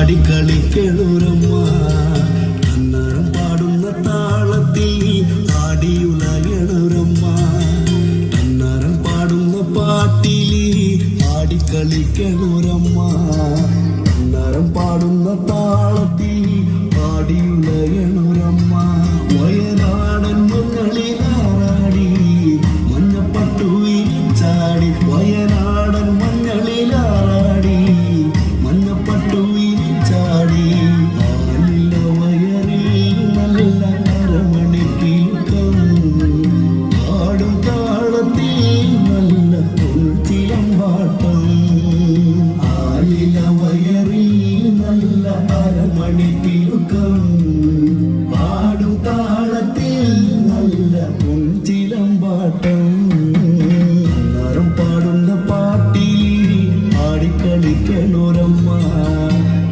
കളിക്കണുരമ്മ അന്നരം പാടുന്ന താളത്തിൽ ആടിയുലയണുരമ്മ അന്നരം പാടുന്ന പാട്ടിൽ ആടിക്കളിക്കണുരമ്മ അന്നരം പാടുന്ന താളത്തിൽ ആടിയുലയണുരമ്മ വയനാടൻ മഞ്ഞളിലാടി മഞ്ഞപ്പട്ടു വിരിച്ചാടി വയനാടൻ മഞ്ഞളിലാടി മഞ്ഞപ്പട്ടു വിരിച്ചാടി ആലില വയറിൽ നല്ല അരമണിക്കിൽക്കം ആടും താളത്തിൽ നല്ല ചിലമ്പാട്ടം ആലില വയറിൽ നല്ല അരമണിക്കിൽക്കം